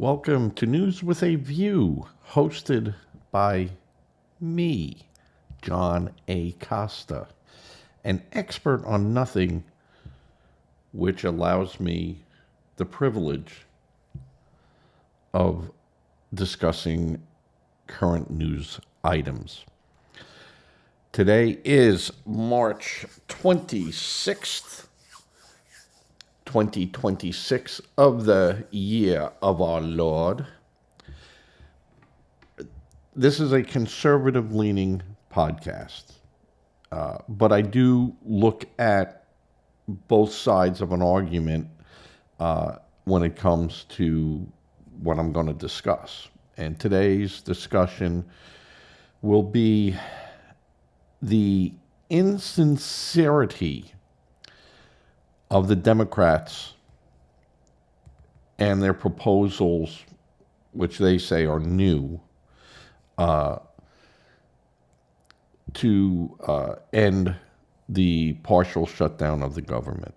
Welcome to News with a View, hosted by me, John A. Costa, an expert on nothing, which allows me the privilege of discussing current news items. Today is March 26th, 2026 of the year of our Lord. This is a conservative-leaning podcast, but I do look at both sides of an argument when it comes to what I'm going to discuss. And today's discussion will be the insincerity of the Democrats and their proposals, which they say are new, to end the partial shutdown of the government.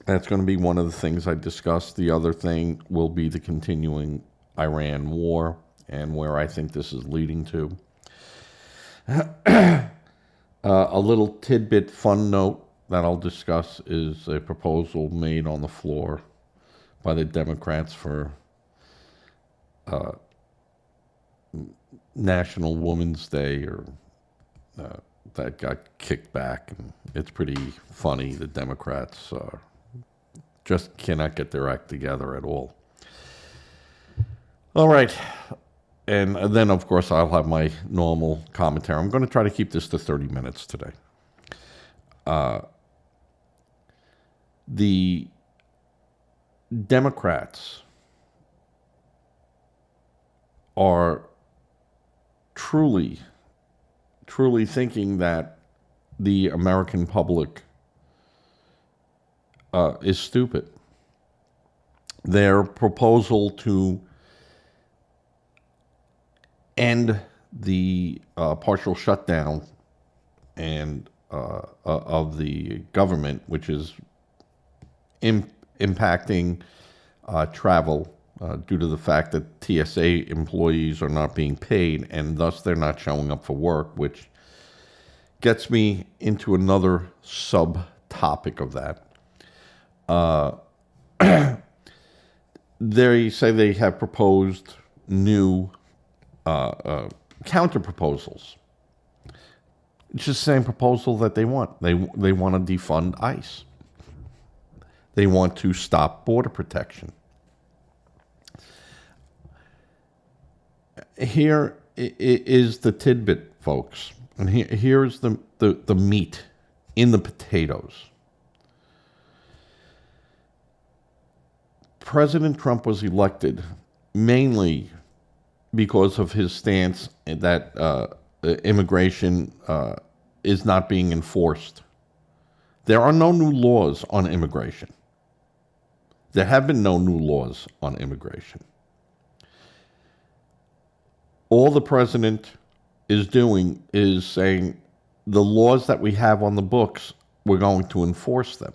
That's going to be one of the things I discuss. The other thing will be the continuing Iran war and where I think this is leading to. A little tidbit fun note that I'll discuss is a proposal made on the floor by the Democrats for National Women's Day, or that got kicked back. And it's pretty funny. The Democrats just cannot get their act together at all. All right. And then, of course, I'll have my normal commentary. I'm going to try to keep this to 30 minutes today. The Democrats are truly thinking that the American public is stupid. Their proposal to end the partial shutdown and of the government, which is impacting travel due to the fact that TSA employees are not being paid, and thus they're not showing up for work, which gets me into another subtopic of that. They say they have proposed new counter proposals. It's just the same proposal that they want. They want to defund ICE. They want to stop border protection. Here is the tidbit, folks. And here's the meat in the potatoes. President Trump was elected mainly because of his stance that immigration is not being enforced. There are no new laws on immigration. There have been no new laws on immigration. All the president is doing is saying the laws that we have on the books, we're going to enforce them.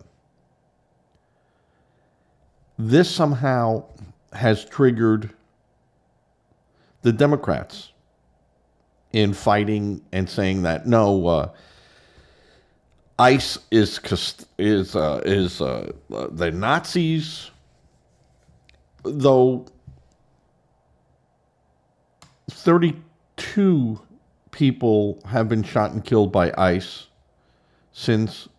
This somehow has triggered the Democrats in fighting and saying that no, ICE is the Nazis, though 32 people have been shot and killed by ICE since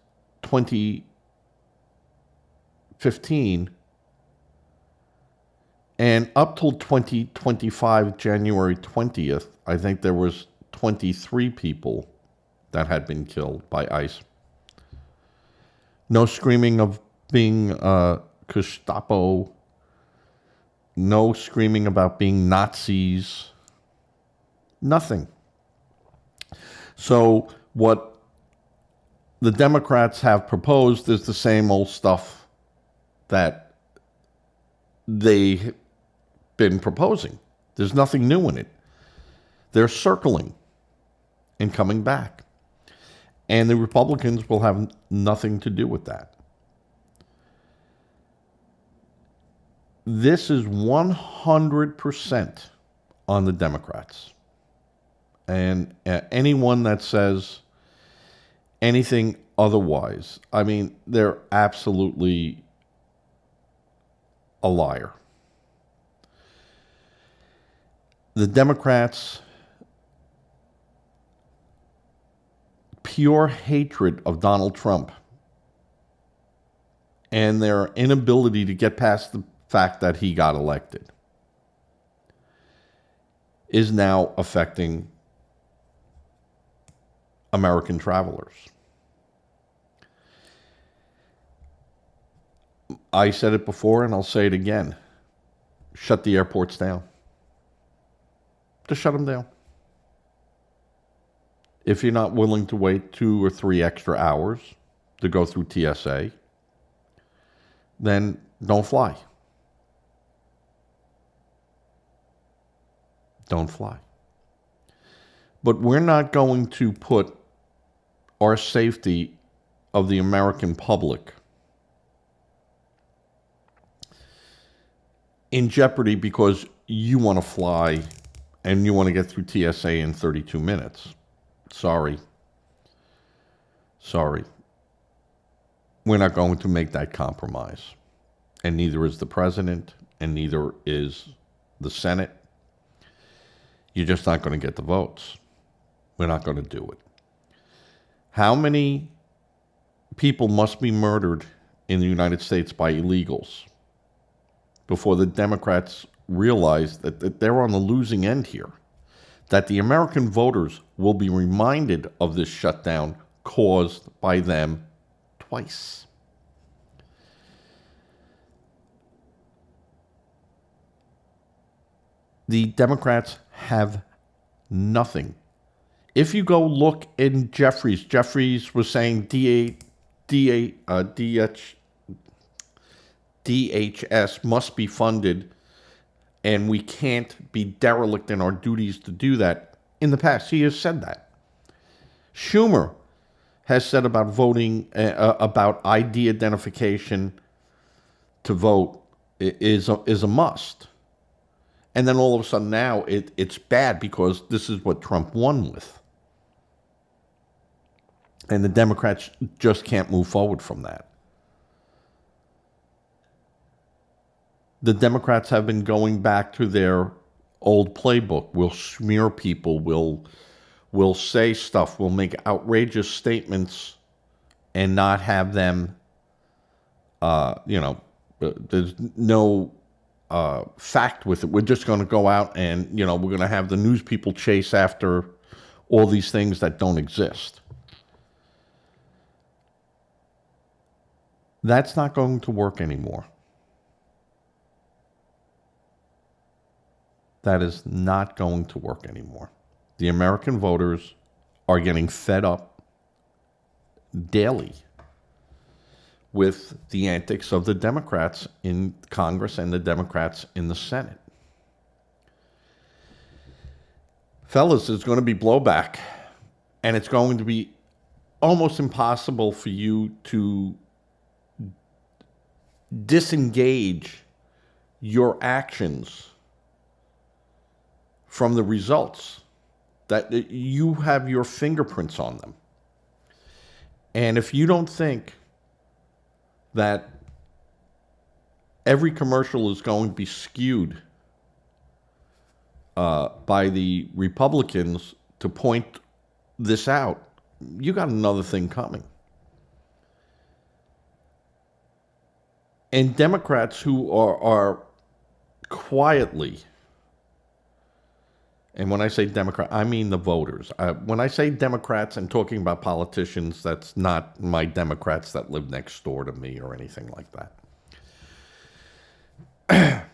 2015. And up till 2025, January 20th, I think there was 23 people that had been killed by ICE. No screaming of being Gestapo. No screaming about being Nazis. Nothing. So what the Democrats have proposed is the same old stuff that they've been proposing. There's nothing new in it. They're circling and coming back. And the Republicans will have nothing to do with that. This is 100% on the Democrats. And anyone that says anything otherwise, I mean, they're absolutely a liar. The Democrats' pure hatred of Donald Trump and their inability to get past the fact that he got elected is now affecting American travelers. I said it before and I'll say it again. Shut the airports down. Just shut them down. If you're not willing to wait 2 or 3 extra hours to go through TSA, then don't fly. Don't fly. But we're not going to put our safety of the American public in jeopardy because you want to fly and you want to get through TSA in 32 minutes. Sorry. We're not going to make that compromise. And neither is the president, and neither is the Senate. You're just not going to get the votes. We're not going to do it. How many people must be murdered in the United States by illegals before the Democrats realize that they're on the losing end here? That the American voters will be reminded of this shutdown caused by them twice. The Democrats have nothing. If you go look in Jeffries was saying DHS must be funded, and we can't be derelict in our duties to do that. In the past, he has said that. Schumer has said about voting, about ID identification to vote is a must. And then all of a sudden now it's bad because this is what Trump won with. And the Democrats just can't move forward from that. The Democrats have been going back to their old playbook. We'll smear people, we'll say stuff, we'll make outrageous statements and not have them, there's no fact with it. We're just going to go out and, we're going to have the news people chase after all these things that don't exist. That's not going to work anymore. That is not going to work anymore. The American voters are getting fed up daily with the antics of the Democrats in Congress and the Democrats in the Senate. Fellas, there's going to be blowback, and it's going to be almost impossible for you to disengage your actions from the results, that you have your fingerprints on them. And if you don't think that every commercial is going to be skewed by the Republicans to point this out, you got another thing coming. And Democrats who are quietly, and when I say Democrat, I mean the voters. When I say Democrats, I'm talking about politicians. That's not my Democrats that live next door to me or anything like that.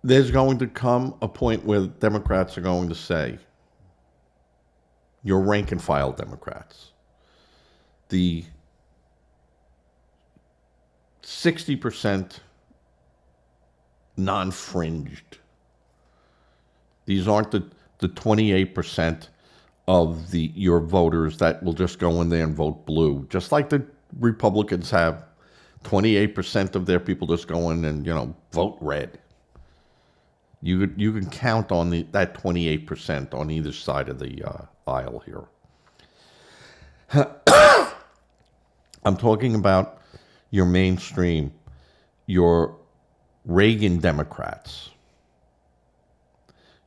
There's going to come a point where Democrats are going to say, your rank and file Democrats, the 60% non-fringed, these aren't the 28% of your voters that will just go in there and vote blue, just like the Republicans have 28% of their people just go in and, vote red. You can count on that 28% on either side of the aisle here. I'm talking about your mainstream, your Reagan Democrats,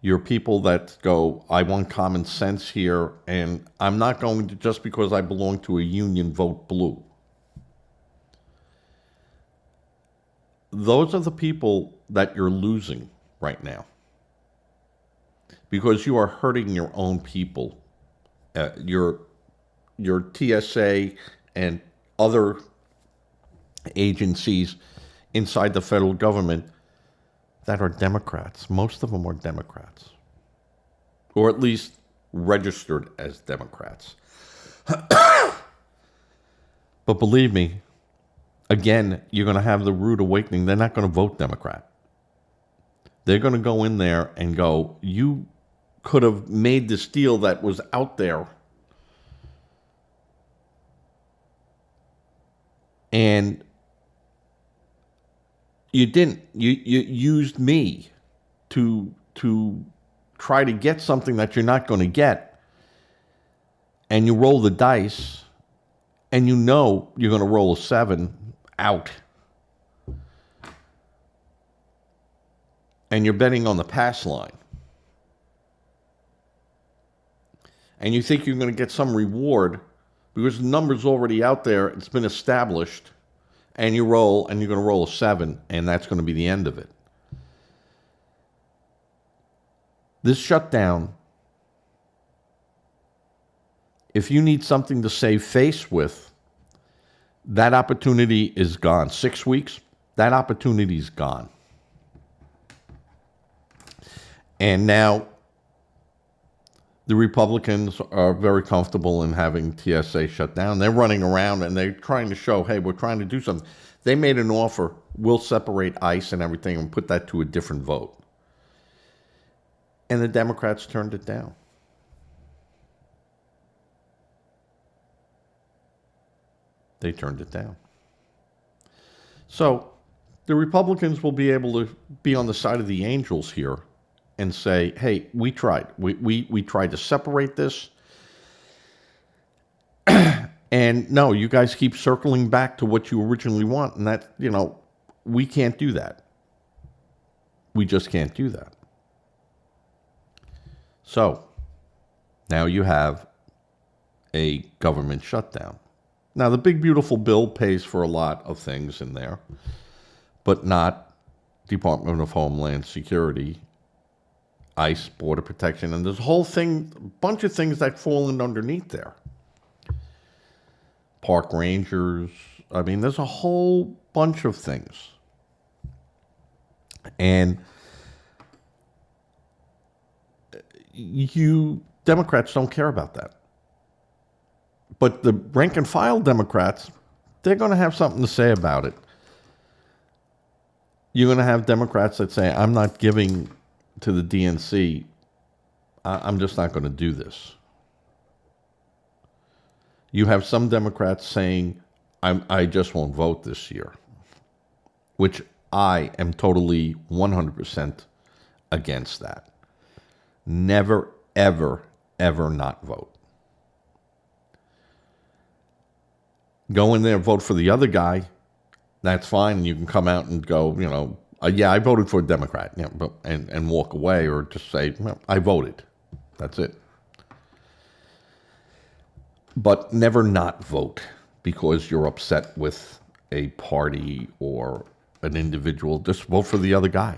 your people that go, I want common sense here, and I'm not going to, just because I belong to a union, vote blue. Those are the people that you're losing right now, because you are hurting your own people. Your TSA and other agencies inside the federal government that are Democrats. Most of them are Democrats, or at least registered as Democrats. But believe me, again, you're going to have the rude awakening. They're not going to vote Democrat. They're going to go in there and go, you could have made this deal that was out there, and you didn't. You used me to try to get something that you're not going to get, and you roll the dice, and you know you're going to roll a 7 out, and you're betting on the pass line, and you think you're going to get some reward because the number's already out there, it's been established, and you roll, and you're going to roll a 7, and that's going to be the end of it. This shutdown, if you need something to save face with, that opportunity is gone. 6 weeks, that opportunity is gone. And now the Republicans are very comfortable in having TSA shut down. They're running around and they're trying to show, hey, we're trying to do something. They made an offer, we'll separate ICE and everything and put that to a different vote. And the Democrats turned it down. They turned it down. So the Republicans will be able to be on the side of the angels here and say, hey, we tried. We tried to separate this. And no, you guys keep circling back to what you originally want. And that, we can't do that. We just can't do that. So now you have a government shutdown. Now, the big, beautiful bill pays for a lot of things in there, but not Department of Homeland Security, ICE, Border Protection, and there's a whole thing, a bunch of things that fall in underneath there. Park rangers, there's a whole bunch of things. And you Democrats don't care about that. But the rank and file Democrats, they're going to have something to say about it. You're going to have Democrats that say, I'm not giving to the DNC. I'm just not going to do this. You have some Democrats saying, I just won't vote this year, which I am totally 100% against that. Never, ever, ever not vote. Go in there and vote for the other guy. That's fine. And you can come out and go, yeah, I voted for a Democrat, and walk away, or just say, I voted. That's it. But never not vote because you're upset with a party or an individual. Just vote for the other guy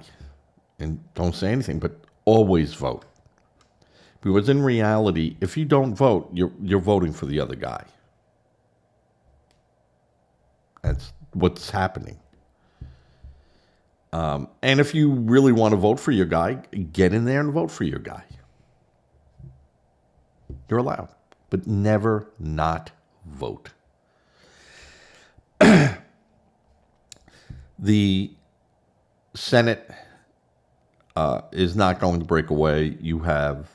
and don't say anything, but always vote. Because in reality, if you don't vote, you're voting for the other guy. That's what's happening. And if you really want to vote for your guy, get in there and vote for your guy. You're allowed, but never not vote. The Senate is not going to break away. You have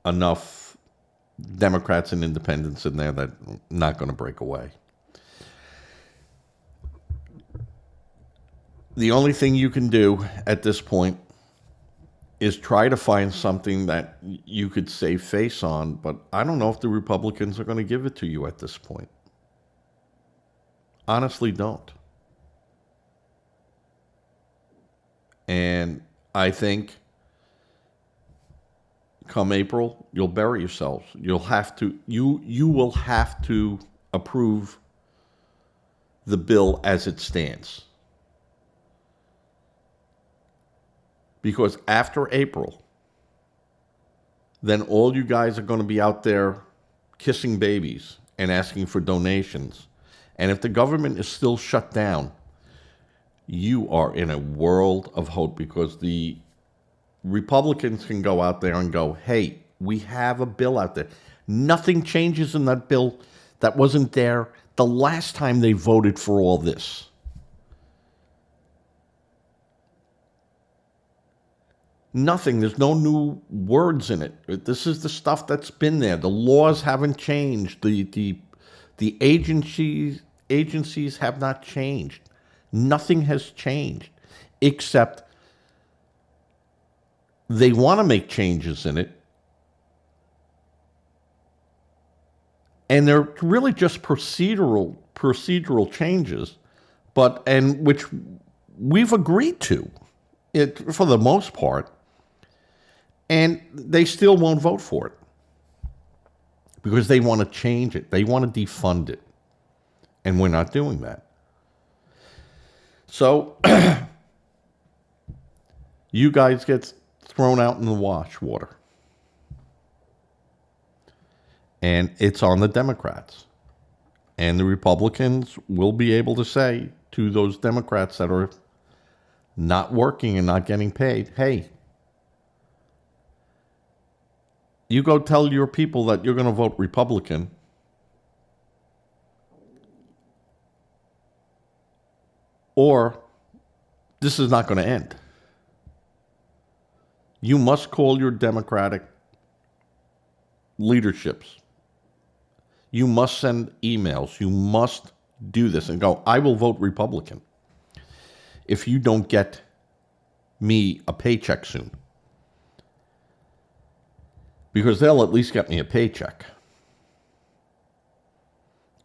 enough Democrats and independents in there that are not going to break away. The only thing you can do at this point is try to find something that you could save face on, but I don't know if the Republicans are going to give it to you at this point. Honestly, don't. And I think come April, you'll bury yourselves. You'll have to you will have to approve the bill as it stands. Because after April, then all you guys are going to be out there kissing babies and asking for donations. And if the government is still shut down, you are in a world of hope, because the Republicans can go out there and go, hey, we have a bill out there. Nothing changes in that bill that wasn't there the last time they voted for all this. Nothing. There's no new words in it. This is the stuff that's been there. The laws haven't changed. The agencies have not changed. Nothing has changed, except they want to make changes in it. And they're really just procedural changes, and which we've agreed to it for the most part. And they still won't vote for it because they want to change it. They want to defund it. And we're not doing that. So you guys get thrown out in the wash water. And it's on the Democrats. And the Republicans will be able to say to those Democrats that are not working and not getting paid, hey, you go tell your people that you're going to vote Republican, or this is not going to end. You must call your Democratic leaderships. You must send emails. You must do this and go, I will vote Republican if you don't get me a paycheck soon. Because they'll at least get me a paycheck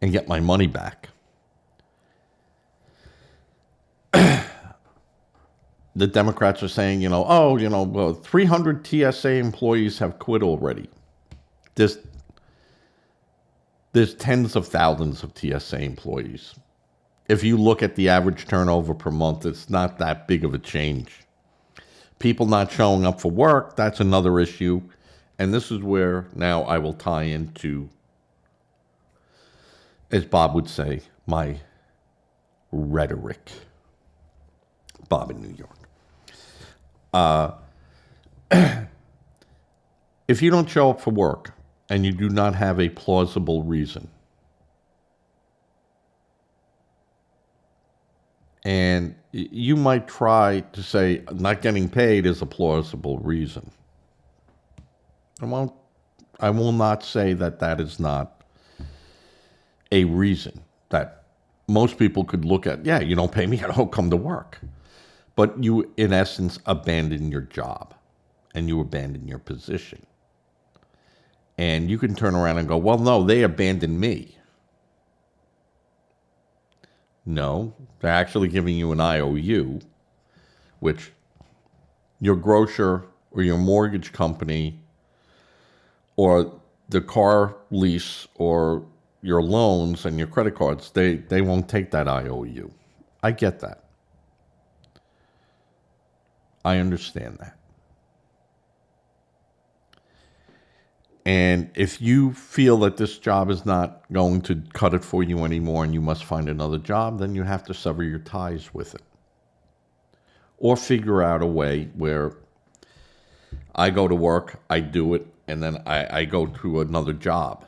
and get my money back. The Democrats are saying, well, 300 TSA employees have quit already. There's tens of thousands of TSA employees. If you look at the average turnover per month, it's not that big of a change. People not showing up for work, that's another issue. And this is where now I will tie into, as Bob would say, my rhetoric. Bob in New York. If you don't show up for work and you do not have a plausible reason, and you might try to say not getting paid is a plausible reason. I will not say that that is not a reason that most people could look at. Yeah, you don't pay me, I don't come to work. But you, in essence, abandon your job and you abandon your position. And you can turn around and go, well, no, they abandoned me. No, they're actually giving you an IOU, which your grocer or your mortgage company or the car lease or your loans and your credit cards, they won't take that IOU. I get that. I understand that. And if you feel that this job is not going to cut it for you anymore and you must find another job, then you have to sever your ties with it. Or figure out a way where I go to work, I do it, and then I go to another job.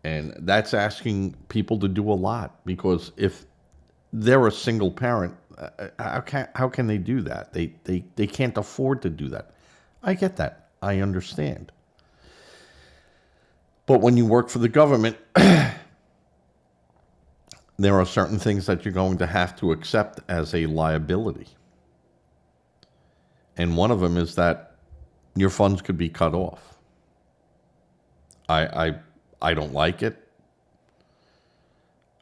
And that's asking people to do a lot, because if they're a single parent, how can they do that? They can't afford to do that. I get that. I understand. But when you work for the government, there are certain things that you're going to have to accept as a liability. And one of them is that your funds could be cut off. I don't like it.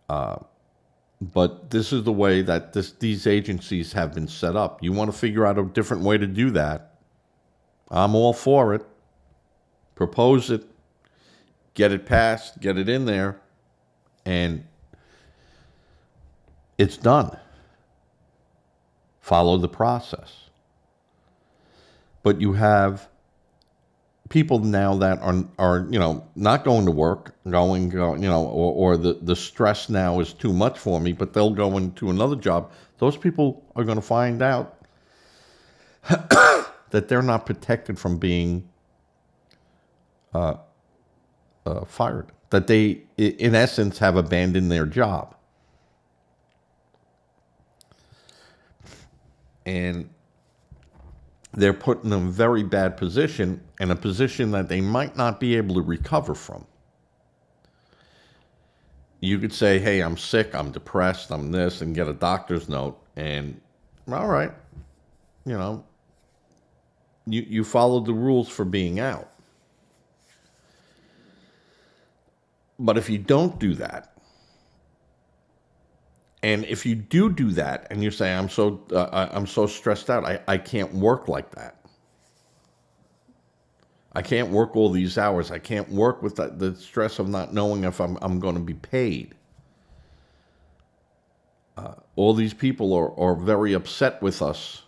But this is the way that these agencies have been set up. You want to figure out a different way to do that, I'm all for it. Propose it, get it passed, get it in there, and it's done. Follow the process. But you have people now that are not going to work, or the stress now is too much for me, but they'll go into another job. Those people are going to find out that they're not protected from being fired, that they, in essence, have abandoned their job. And they're put in a very bad position, and a position that they might not be able to recover from. You could say, hey, I'm sick, I'm depressed, I'm this, and get a doctor's note, and all right, you followed the rules for being out. But if you don't do that, and if you do that, and you say, I'm so stressed out, I can't work like that. I can't work all these hours. I can't work with the stress of not knowing if I'm going to be paid. All these people are very upset with us,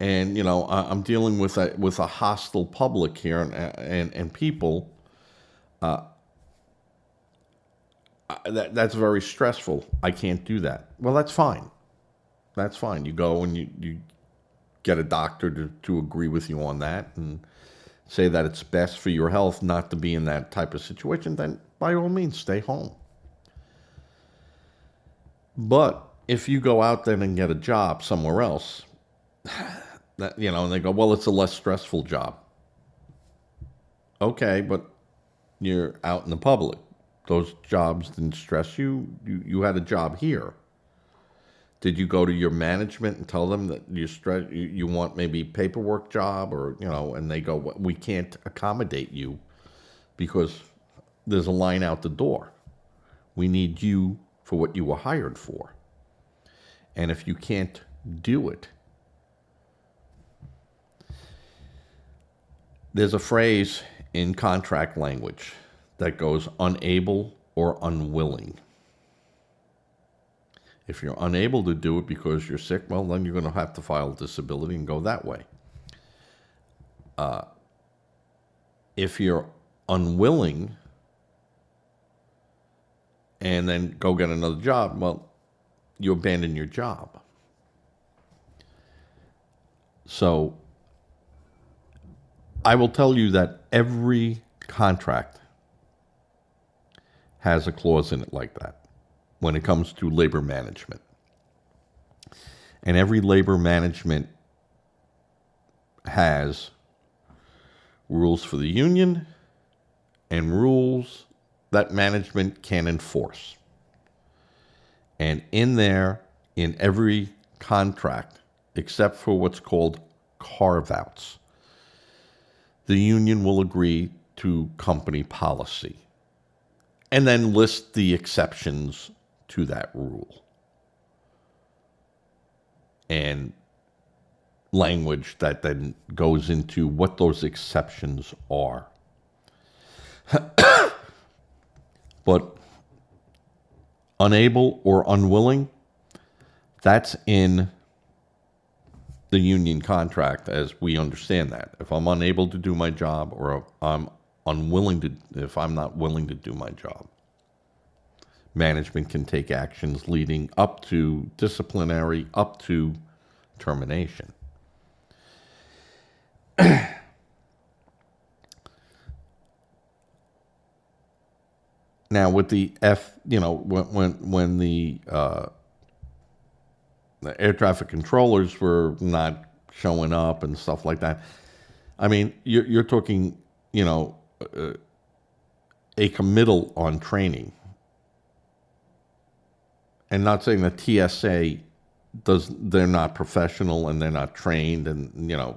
and I'm dealing with a hostile public here and people. That's very stressful. I can't do that. Well, that's fine. That's fine. You go and you get a doctor to agree with you on that and say that it's best for your health not to be in that type of situation, then by all means, stay home. But if you go out there and get a job somewhere else, and they go, well, it's a less stressful job. Okay, but you're out in the public. Those jobs didn't stress you. You had a job here. Did you go to your management and tell them that you want maybe paperwork job, or and they go, well, we can't accommodate you because there's a line out the door. We need you for what you were hired for. And if you can't do it, there's a phrase in contract language that goes unable or unwilling. If you're unable to do it because you're sick, well, then you're going to have to file disability and go that way. If you're unwilling and then go get another job, well, you abandon your job. So I will tell you that every contract has a clause in it like that when it comes to labor management. And every labor management has rules for the union and rules that management can enforce. And in every contract, except for what's called carve-outs, the union will agree to company policy and then list the exceptions to that rule and language that then goes into what those exceptions are. But unable or unwilling, that's in the union contract as we understand that. If I'm unable to do my job, or if I'm not willing to do my job, management can take actions leading up to disciplinary, up to termination. Now, with the when the air traffic controllers were not showing up and stuff like that, I mean, you're talking, a committal on training. and not saying that TSA they're not professional and they're not trained, and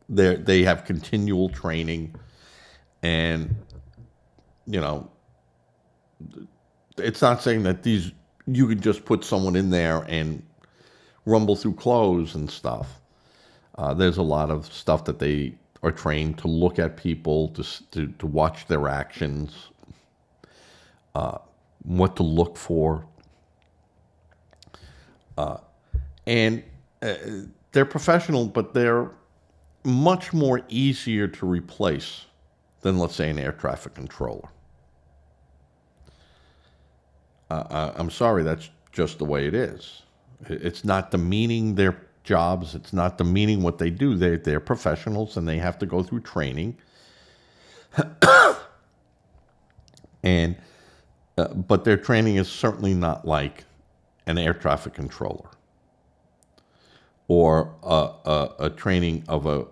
they have continual training, and it's not saying that you could just put someone in there and rumble through clothes and stuff. There's a lot of stuff that they are trained to look at people, to watch their actions, what to look for. And they're professional, but they're much more easier to replace than, let's say, an air traffic controller. I'm sorry, that's just the way it is. It's not demeaning their jobs. It's not demeaning what they do. They're professionals, and they have to go through training. And but their training is certainly not like an air traffic controller or a training of a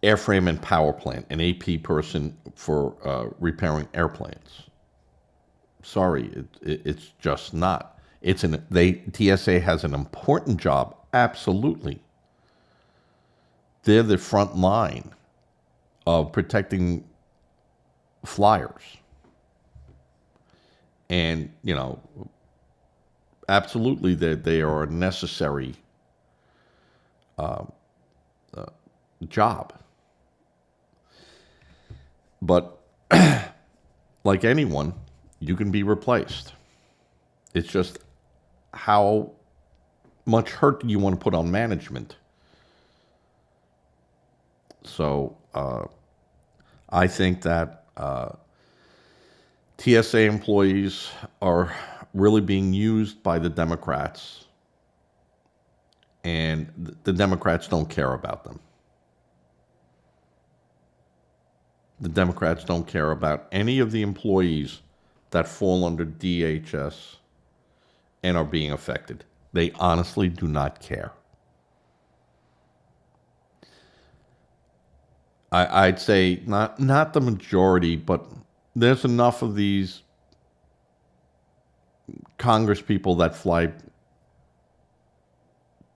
airframe and power plant, an AP person for repairing airplanes. Sorry, it's just not. TSA has an important job, absolutely. They're the front line of protecting flyers. And, absolutely they are a necessary job. But like anyone, you can be replaced. It's just how much hurt do you want to put on management? So I think that TSA employees are really being used by the Democrats, and the Democrats don't care about them. The Democrats don't care about any of the employees that fall under DHS and are being affected. They honestly do not care. I'd say not the majority, but there's enough of these Congress people that fly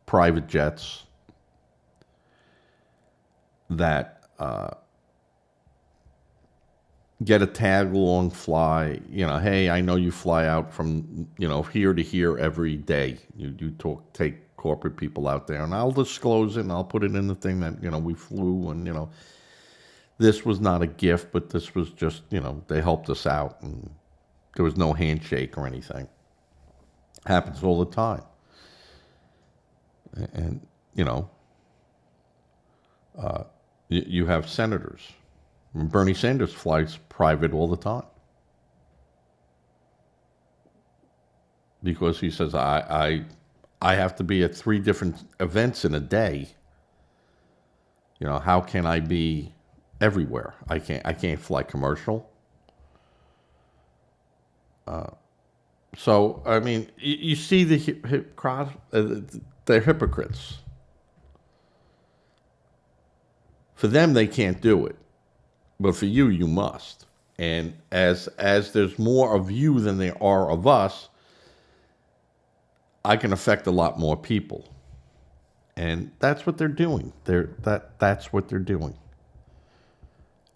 private jets that get a tag-along fly. Hey, I know you fly out from here to here every day. You take corporate people out there, and I'll disclose it, and I'll put it in the thing that we flew, and this was not a gift, but this was just they helped us out, and there was no handshake or anything. Happens all the time. And you have senators. Bernie Sanders flies private all the time because he says, I have to be at 3 different events in a day. How can I be everywhere? I can't fly commercial. So I mean, you see they're hypocrites. For them, they can't do it. But for you, you must. And as there's more of you than there are of us, I can affect a lot more people. And that's what they're doing. That's what they're doing.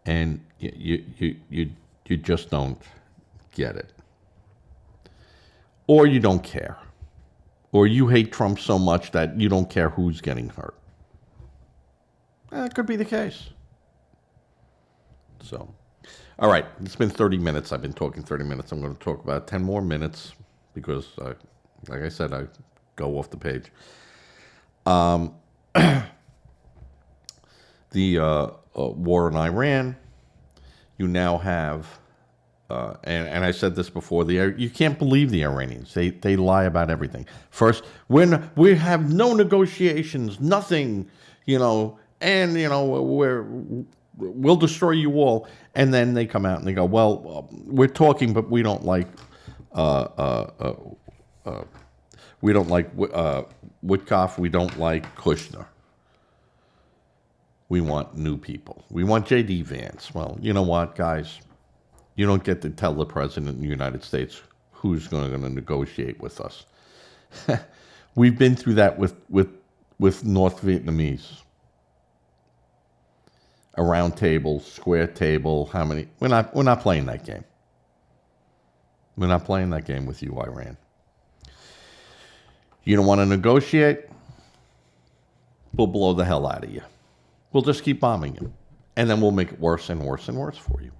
And you just don't get it. Or you don't care. Or you hate Trump so much that you don't care who's getting hurt. That could be the case. So, all right, it's been 30 minutes. I've been talking 30 minutes. I'm going to talk about 10 more minutes because, like I said, I go off the page. The war in Iran, you now have, and I said this before, you can't believe the Iranians. They lie about everything. First, we have no negotiations, nothing, and, we'll destroy you all. And then they come out and they go, well, we're talking, but we don't like Witkoff. We don't like Kushner. We want new people. We want J.D. Vance. Well, you know what, guys? You don't get to tell the president of the United States who's going to negotiate with us. We've been through that with North Vietnamese. A round table, square table, how many? We're not playing that game. We're not playing that game with you, Iran. You don't want to negotiate? We'll blow the hell out of you. We'll just keep bombing you. And then we'll make it worse and worse and worse for you.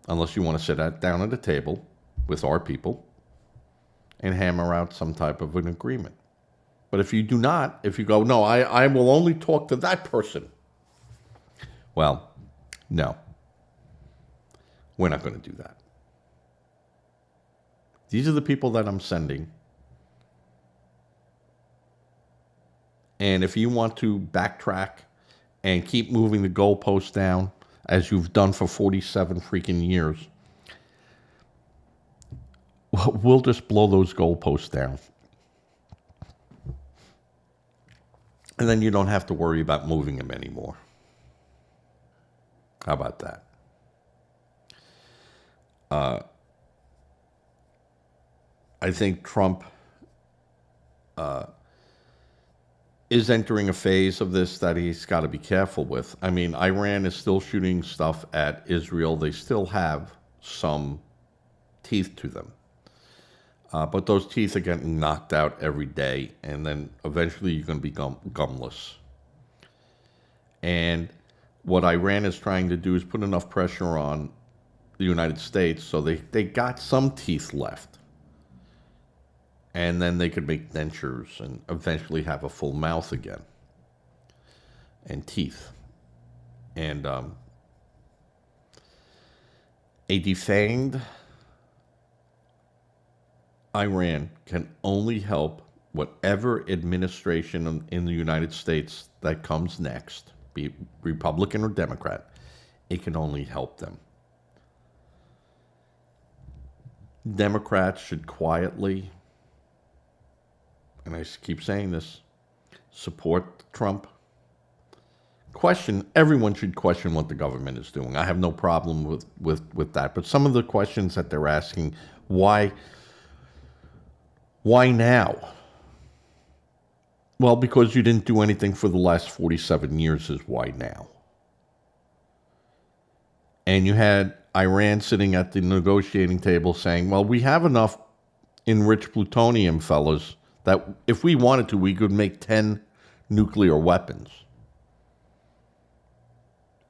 Unless you want to sit down at a table with our people and hammer out some type of an agreement. But if you do not, if you go, no, I will only talk to that person. Well, no. We're not going to do that. These are the people that I'm sending. And if you want to backtrack and keep moving the goalposts down, as you've done for 47 freaking years, we'll just blow those goalposts down. And then you don't have to worry about moving them anymore. How about that? I think Trump is entering a phase of this that he's got to be careful with. I mean, Iran is still shooting stuff at Israel. They still have some teeth to them. But those teeth are getting knocked out every day, and then eventually you're going to be gumless. And what Iran is trying to do is put enough pressure on the United States so they got some teeth left. And then they could make dentures and eventually have a full mouth again. And teeth. And a defanged Iran can only help whatever administration in the United States that comes next, be it Republican or Democrat. It can only help them. Democrats should quietly, and I keep saying this, support Trump. Everyone should question what the government is doing. I have no problem with that. But some of the questions that they're asking, why now? Well, because you didn't do anything for the last 47 years is why now. And you had Iran sitting at the negotiating table saying, well, we have enough enriched plutonium, fellas, that if we wanted to, we could make 10 nuclear weapons.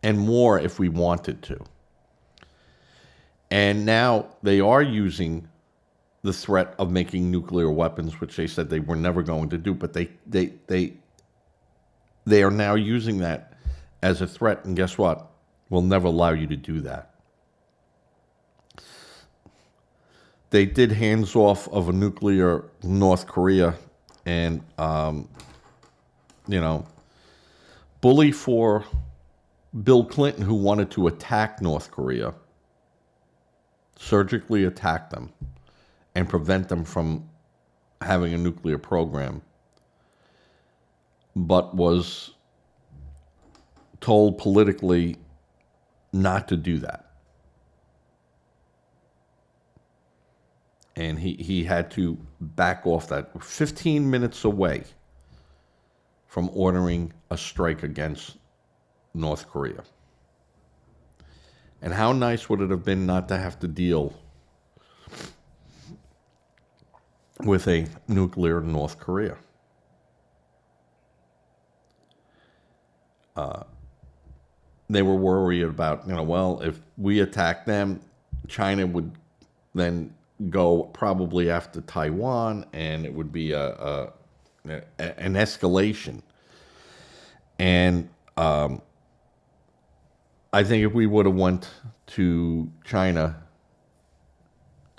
And more if we wanted to. And now they are using the threat of making nuclear weapons, which they said they were never going to do, but they are now using that as a threat, and guess what? We'll never allow you to do that. They did hands off of a nuclear North Korea, and bully for Bill Clinton, who wanted to attack North Korea, surgically attack them and prevent them from having a nuclear program, but was told politically not to do that. And he had to back off that 15 minutes away from ordering a strike against North Korea. And how nice would it have been not to have to deal with a nuclear North Korea? They were worried about, well, if we attack them, China would then go probably after Taiwan, and it would be an escalation. And I think if we would have went to China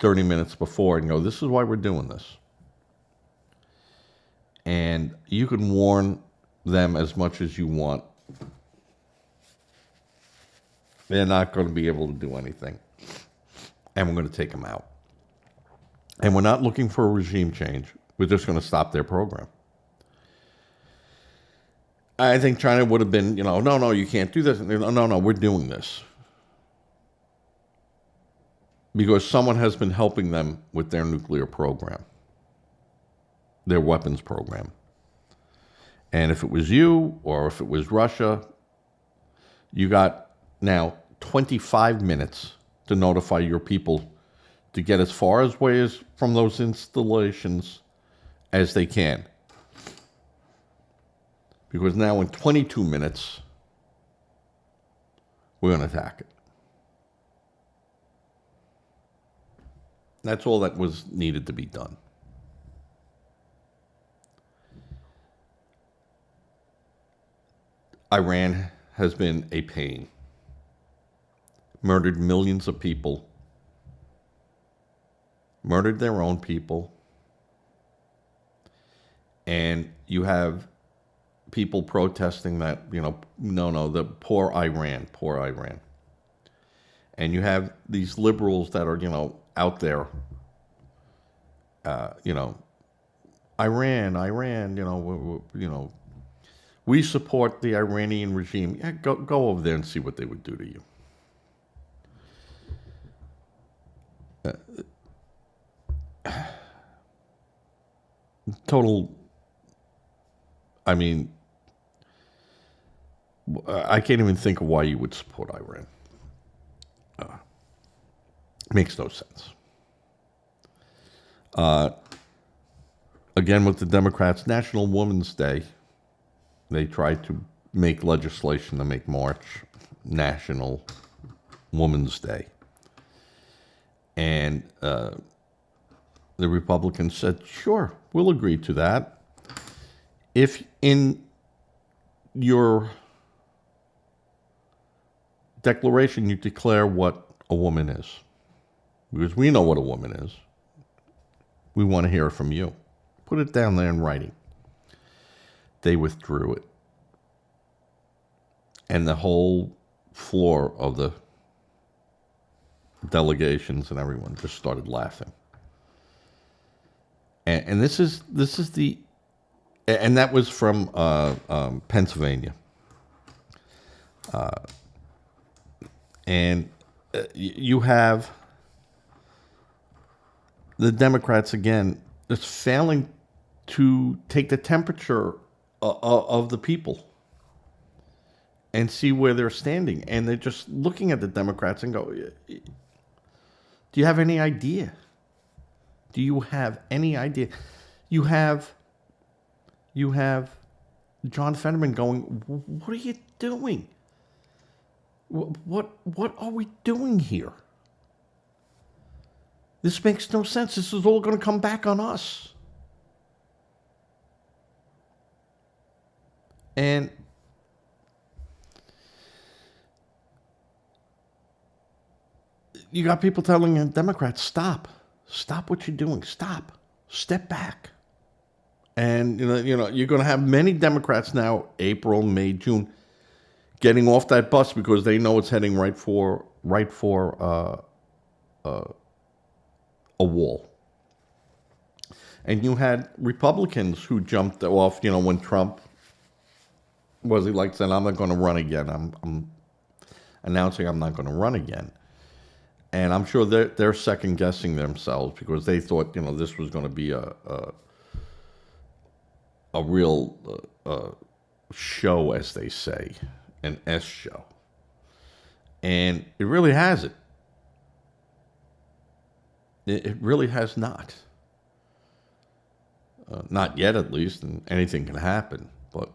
30 minutes before and go, this is why we're doing this. And you can warn them as much as you want. They're not going to be able to do anything. And we're going to take them out. And we're not looking for a regime change. We're just going to stop their program. I think China would have been, no, you can't do this. No, we're doing this. because someone has been helping them with their nuclear program, their weapons program. And if it was you or if it was Russia, you got now 25 minutes to notify your people to get as far away as from those installations as they can. Because now in 22 minutes, we're going to attack it. That's all that was needed to be done. Iran has been a pain. Murdered millions of people. Murdered their own people. And you have people protesting that, no, the poor Iran. And you have these liberals that are, out there, Iran, we support the Iranian regime. Yeah, go over there and see what they would do to you. Total, I can't even think of why you would support Iran. Makes no sense. Again, with the Democrats, National Women's Day, they tried to make legislation to make March National Women's Day. And the Republicans said, sure, we'll agree to that. If in your declaration you declare what a woman is, because we know what a woman is, we want to hear it from you. Put it down there in writing. They withdrew it. And the whole floor of the delegations and everyone just started laughing. And this is the, and that was from Pennsylvania. And you have the Democrats again just failing to take the temperature of the people and see where they're standing. And they're just looking at the Democrats and go, do you have any idea? Do you have any idea? You have John Fetterman going, what are you doing? What are we doing here? This makes no sense. This is all going to come back on us. And you got people telling the Democrats, stop what you're doing, step back. And you're going to have many Democrats now, April, May, June, getting off that bus because they know it's heading right for a wall. And you had Republicans who jumped off, when Trump was said, I'm not going to run again. I'm announcing I'm not going to run again. And I'm sure they're second guessing themselves because they thought, this was going to be a real show, as they say, an S show. And it really hasn't. It really has not. Not yet, at least, and anything can happen. But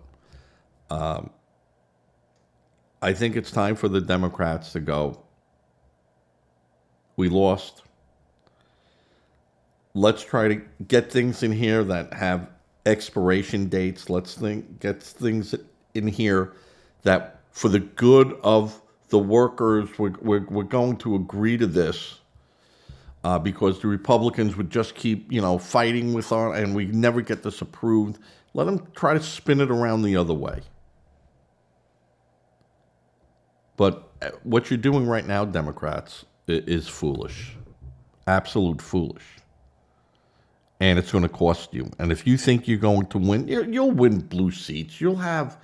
I think it's time for the Democrats to go, we lost. Let's try to get things in here that have expiration dates. Let's get things in here that, for the good of the workers, we're going to agree to this. Because the Republicans would just keep, fighting with and we never get this approved. Let them try to spin it around the other way. But what you're doing right now, Democrats, is foolish. Absolute foolish. And it's going to cost you. And if you think you're going to win, you'll win blue seats. You'll have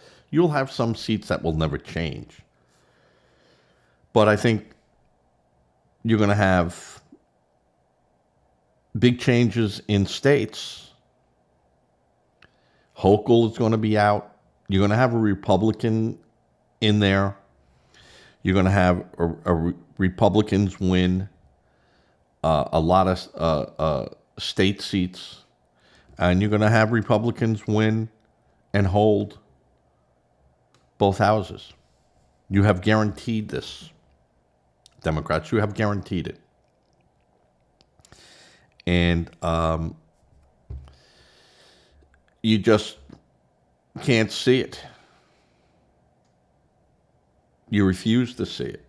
some seats that will never change. But I think you're going to have big changes in states. Hochul is going to be out. You're going to have a Republican in there. You're going to have Republicans win a lot of state seats, and you're going to have Republicans win and hold both houses. You have guaranteed this. Democrats, you have guaranteed it. And you just can't see it. You refuse to see it.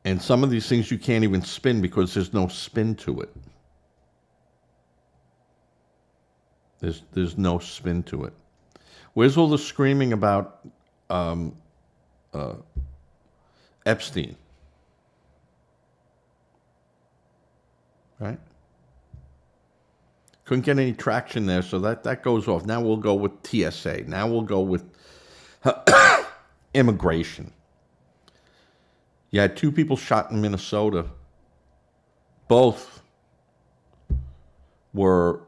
And some of these things you can't even spin because there's no spin to it. There's no spin to it. Where's all the screaming about Epstein? Right? Couldn't get any traction there, so that goes off. Now we'll go with TSA. Now we'll go with immigration. You had 2 people shot in Minnesota. Both were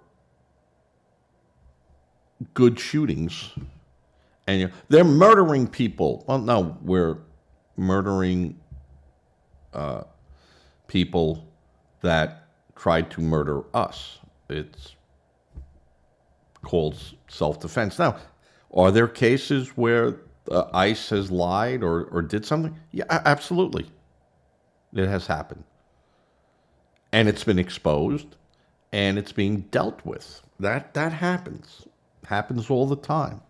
good shootings. And they're murdering people. Well, no, we're murdering people that tried to murder us. It's called self-defense. Now, are there cases where ICE has lied or did something? Yeah, absolutely. It has happened. And it's been exposed, and it's being dealt with. That happens. Happens all the time.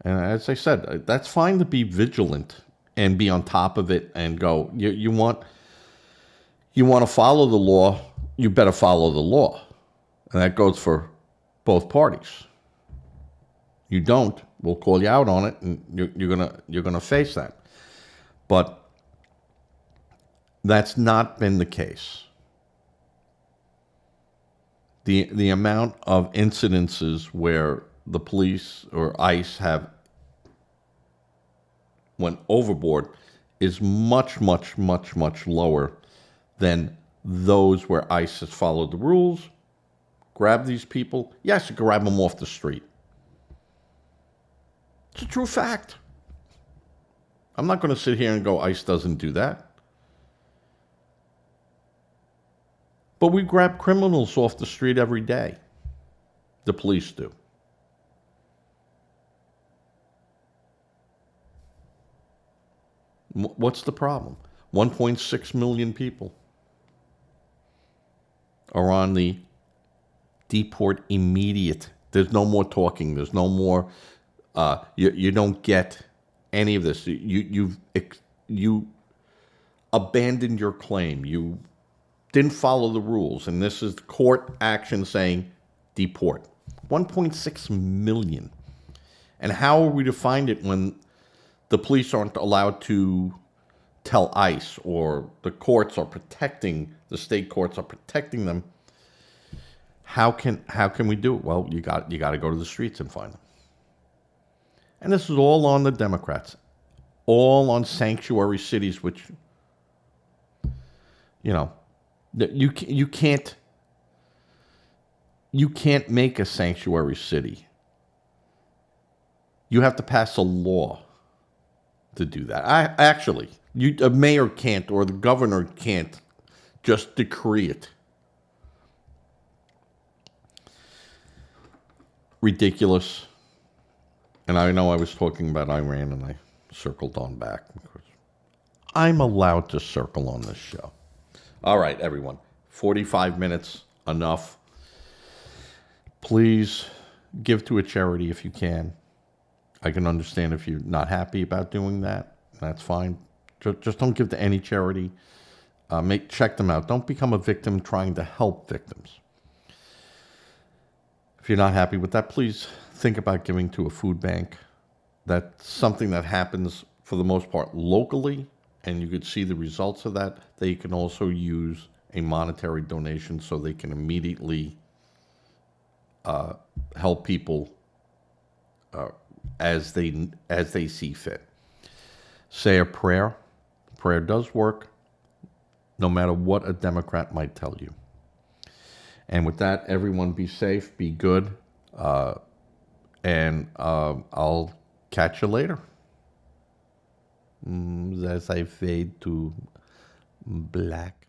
And as I said, that's fine to be vigilant and be on top of it and go, you want to follow the law, you better follow the law. And that goes for both parties. You don't, we'll call you out on it, and you're gonna face that. But that's not been the case. The amount of incidences where the police or ICE have went overboard is much, much, much, much lower than those where ICE has followed the rules, grab these people. Yes, you grab them off the street. It's a true fact. I'm not going to sit here and go, ICE doesn't do that. But we grab criminals off the street every day. The police do. What's the problem? 1.6 million people are on the deport immediate. There's no more talking. There's no more. You don't get any of this. You abandoned your claim. You didn't follow the rules, and this is court action saying deport. 1.6 million. And how are we to find it when the police aren't allowed to tell ICE, or the courts are protecting, the state courts are protecting them? How can we do it? Well, you got to go to the streets and find them. And this is all on the Democrats, all on sanctuary cities, which, you can't make a sanctuary city. You have to pass a law to do that. A mayor can't, or the governor can't just decree it. Ridiculous. And I know I was talking about Iran, and I circled on back. I'm allowed to circle on this show. All right, everyone. 45 minutes, enough. Please give to a charity if you can. I can understand if you're not happy about doing that. That's fine. Just don't give to any charity. Check them out. Don't become a victim trying to help victims. If you're not happy with that, please think about giving to a food bank. That's something that happens for the most part locally, and you could see the results of that. They can also use a monetary donation so they can immediately help people as they see fit. Say a prayer. Prayer does work. no matter what a Democrat might tell you. And with that, everyone be safe, be good, and I'll catch you later. As I fade to black.